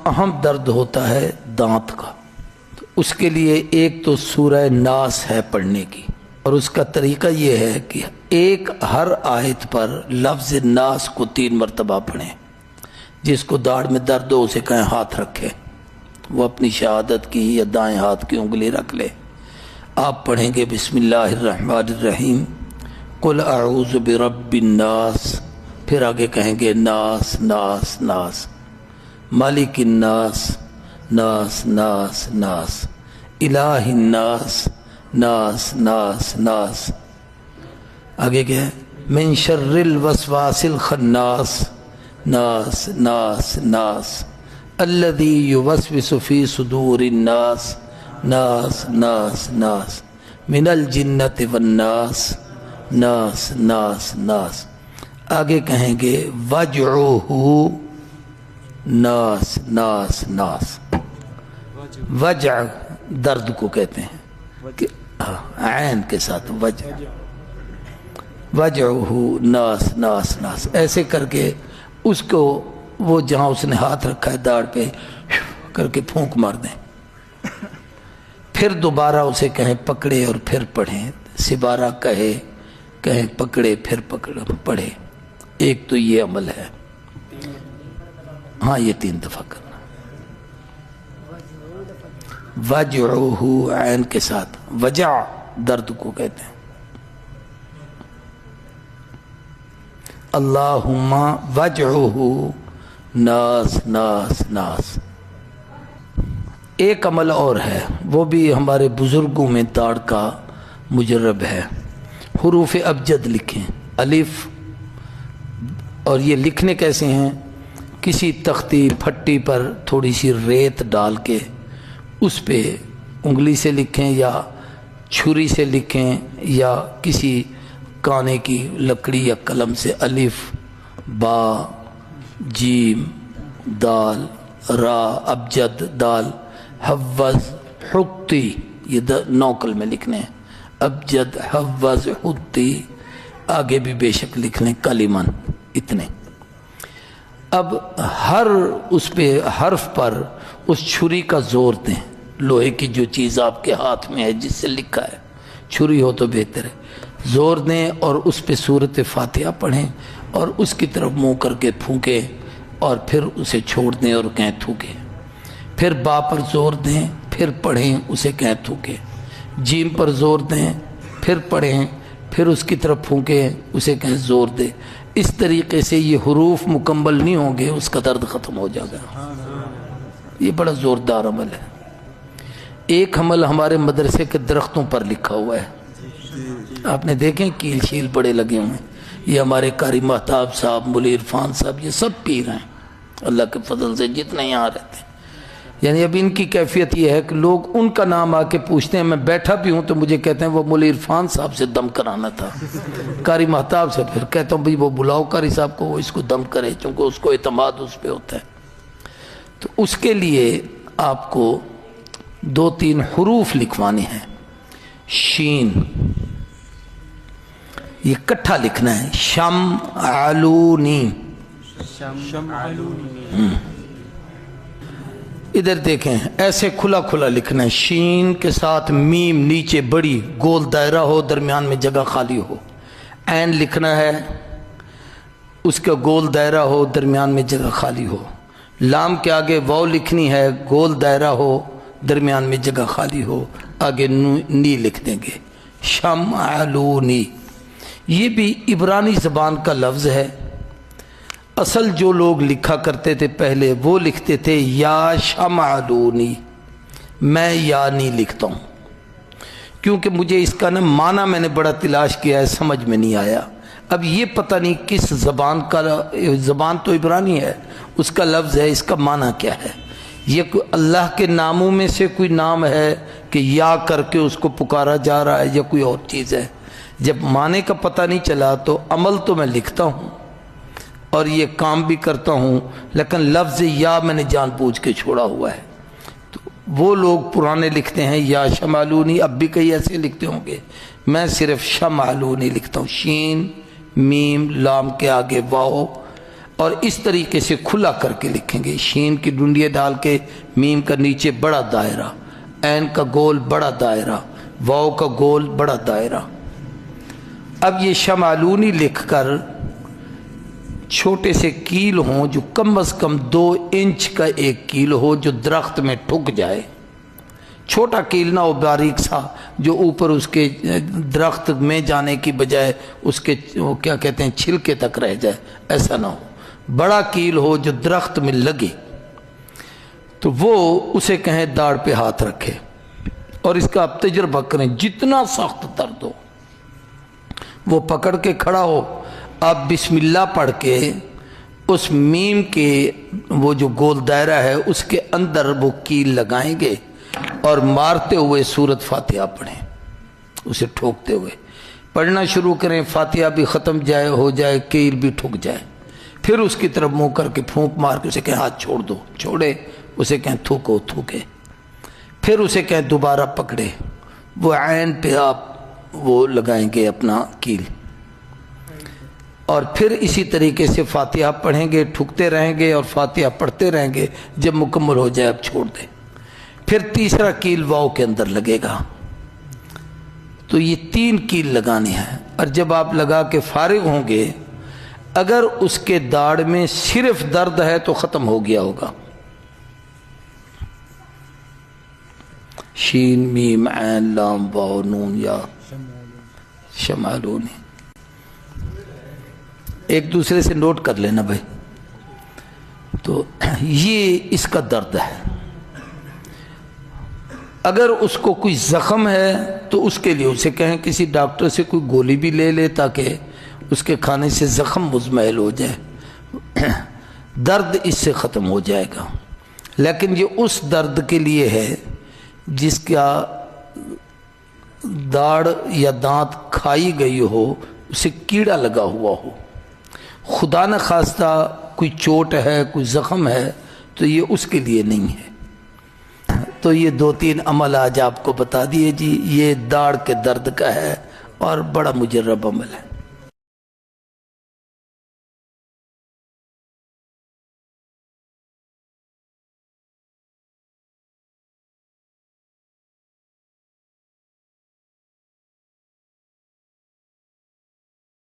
اہم درد ہوتا ہے دانت کا، تو اس کے لیے ایک تو سورہ ناس ہے پڑھنے کی، اور اس کا طریقہ یہ ہے کہ ایک ہر آیت پر لفظ ناس کو 3 مرتبہ پڑھیں۔ جس کو داڑھ میں درد ہو اسے کہیں ہاتھ رکھے، وہ اپنی شہادت کی یا دائیں ہاتھ کی انگلی رکھ لے۔ آپ پڑھیں گے بسم اللہ الرحمن الرحیم قل اعوذ برب الناس، پھر آگے کہیں گے ناس ناس ناس، مالک الناس ناس ناس ناس، الہ الناس ناس ناس ناس، آگے کیا ہے من شر الوسواس الخناس ناس ناس ناس، الذی یوسوس فی صدور الناس ناس ناس ناس، من الجنۃ والناس ناس ناس ناس، آگے کہیں گے وجعہ ناس ناس ناس، وجع درد کو کہتے ہیں، عین کے ساتھ وجع، وجعہ ناس ناس ناس، ایسے کر کے اس کو وہ جہاں اس نے ہاتھ رکھا ہے داڑھ پہ کر کے پھونک مار دیں، پھر دوبارہ اسے کہیں پکڑے اور پھر پڑھیں، سبارہ کہیں پکڑے پھر پڑھے۔ ایک تو یہ عمل ہے، ہاں یہ 3 دفعہ کرنا، وجعہ عین کے ساتھ، وجع درد کو کہتے ہیں، اللہم وجعہ ناس ناس ناس۔ ایک عمل اور ہے، وہ بھی ہمارے بزرگوں میں داڑھ کا مجرب ہے، حروف ابجد لکھیں، الف، اور یہ لکھنے کیسے ہیں، کسی تختی پھٹی پر تھوڑی سی ریت ڈال کے اس پہ انگلی سے لکھیں یا چھری سے لکھیں یا کسی کانے کی لکڑی یا قلم سے، الف با جیم دال را ابجد دال حوز حتی، یہ 9 کلمے لکھنے ہیں، ابجد حوز حتی، آگے بھی بے شک لکھ لیں کلمن، اتنے۔ اب ہر اس پہ حرف پر اس چھری کا زور دیں، لوہے کی جو چیز آپ کے ہاتھ میں ہے جس سے لکھا ہے، چھری ہو تو بہتر ہے، زور دیں اور اس پہ سورۃ فاتحہ پڑھیں اور اس کی طرف منہ کر کے پھونکیں اور پھر اسے چھوڑ دیں اور کہیں تھوکیں، پھر با پر زور دیں پھر پڑھیں اسے کہیں تھوکیں، جیم پر زور دیں پھر پڑھیں پھر اس کی طرف پھونکیں اسے کہیں زور دیں۔ اس طریقے سے یہ حروف مکمل نہیں ہوں گے اس کا درد ختم ہو جائے گا۔ یہ بڑا زوردار عمل ہے۔ ایک عمل ہمارے مدرسے کے درختوں پر لکھا ہوا ہے، آپ نے دیکھیں کیل شیل بڑے لگے ہوئے ہیں، یہ ہمارے قاری مہتاب صاحب، مولوی عرفان صاحب، یہ سب پیر ہیں اللہ کے فضل سے جتنے یہاں رہتے ہیں۔ یعنی اب ان کی کیفیت یہ ہے کہ لوگ ان کا نام آ کے پوچھتے ہیں، میں بیٹھا بھی ہوں تو مجھے کہتے ہیں وہ مولوی عرفان صاحب سے دم کرانا تھا، قاری مہتاب سے، پھر کہتا ہوں بھئی وہ بلاؤ قاری صاحب کو، وہ اس کو دم کرے، چونکہ اس کو اعتماد اس پہ ہوتا ہے۔ تو اس کے لیے آپ کو 2-3 حروف لکھوانے ہیں، شین یہ کٹھا لکھنا ہے، شم علونی، ادھر دیکھیں ایسے کھلا کھلا لکھنا ہے، شین کے ساتھ میم نیچے بڑی گول دائرہ ہو، درمیان میں جگہ خالی ہو، عین لکھنا ہے اس کا گول دائرہ ہو، درمیان میں جگہ خالی ہو، لام کے آگے واو لکھنی ہے، گول دائرہ ہو، درمیان میں جگہ خالی ہو، آگے نی لکھ دیں گے، شمعلونی۔ یہ بھی عبرانی زبان کا لفظ ہے، اصل جو لوگ لکھا کرتے تھے پہلے وہ لکھتے تھے یا شمعلونی، میں یا نہیں لکھتا ہوں کیونکہ مجھے اس کا معنی میں نے بڑا تلاش کیا ہے، سمجھ میں نہیں آیا۔ اب یہ پتہ نہیں کس زبان کا، زبان تو عبرانی ہے، اس کا لفظ ہے، اس کا معنی کیا ہے، یہ اللہ کے ناموں میں سے کوئی نام ہے کہ یا کر کے اس کو پکارا جا رہا ہے یا کوئی اور چیز ہے۔ جب معنی کا پتہ نہیں چلا تو عمل تو میں لکھتا ہوں اور یہ کام بھی کرتا ہوں، لیکن لفظ یا میں نے جان بوجھ کے چھوڑا ہوا ہے۔ تو وہ لوگ پرانے لکھتے ہیں یا شمعلونی، اب بھی کئی ایسے لکھتے ہوں گے، میں صرف شمعلونی لکھتا ہوں، شین میم لام کے آگے واو، اور اس طریقے سے کھلا کر کے لکھیں گے، شین کی ڈنڈیاں ڈال کے، میم کا نیچے بڑا دائرہ، عین کا گول بڑا دائرہ، واو کا گول بڑا دائرہ۔ اب یہ شمالونی لکھ کر چھوٹے سے کیل ہوں جو کم از کم 2 انچ کا ایک کیل ہو جو درخت میں ٹھک جائے، چھوٹا کیل نہ ہو باریک سا جو اوپر اس کے درخت میں جانے کی بجائے اس کے وہ کیا کہتے ہیں چھلکے تک رہ جائے، ایسا نہ ہو، بڑا کیل ہو جو درخت میں لگے، تو وہ اسے کہیں داڑھ پہ ہاتھ رکھے اور اس کا آپ تجربہ کریں، جتنا سخت درد ہو وہ پکڑ کے کھڑا ہو، آپ بسم اللہ پڑھ کے اس میم کے وہ جو گول دائرہ ہے اس کے اندر وہ کیل لگائیں گے اور مارتے ہوئے سورت فاتحہ پڑھیں، اسے ٹھوکتے ہوئے پڑھنا شروع کریں، فاتحہ بھی ختم جائے ہو جائے، کیل بھی ٹھک جائے، پھر اس کی طرف منہ کر کے پھونک مار کے اسے کہیں ہاتھ چھوڑ دو، چھوڑے، اسے کہیں تھوکو، تھوکے، پھر اسے کہیں دوبارہ پکڑے، وہ عین پہ آپ وہ لگائیں گے اپنا کیل، اور پھر اسی طریقے سے فاتحہ پڑھیں گے، ٹھکتے رہیں گے اور فاتحہ پڑھتے رہیں گے، جب مکمل ہو جائے اب چھوڑ دیں، پھر تیسرا کیل واو کے اندر لگے گا، تو یہ 3 کیل لگانے ہیں، اور جب آپ لگا کے فارغ ہوں گے اگر اس کے داڑھ میں صرف درد ہے تو ختم ہو گیا ہوگا، شین میم عین لام واو نون یا شمالونی، ایک دوسرے سے نوٹ کر لینا بھائی، تو یہ اس کا درد ہے۔ اگر اس کو کوئی زخم ہے تو اس کے لیے اسے کہیں کسی ڈاکٹر سے کوئی گولی بھی لے لے تاکہ اس کے کھانے سے زخم مزمحل ہو جائے، درد اس سے ختم ہو جائے گا، لیکن یہ اس درد کے لیے ہے جس کا داڑھ یا دانت کھائی گئی ہو، اسے کیڑا لگا ہوا ہو، خدا نہ خواستہ کوئی چوٹ ہے، کوئی زخم ہے، تو یہ اس کے لیے نہیں ہے۔ تو یہ 2-3 عمل آج آپ کو بتا دیے جی، یہ داڑھ کے درد کا ہے اور بڑا مجرب عمل ہے۔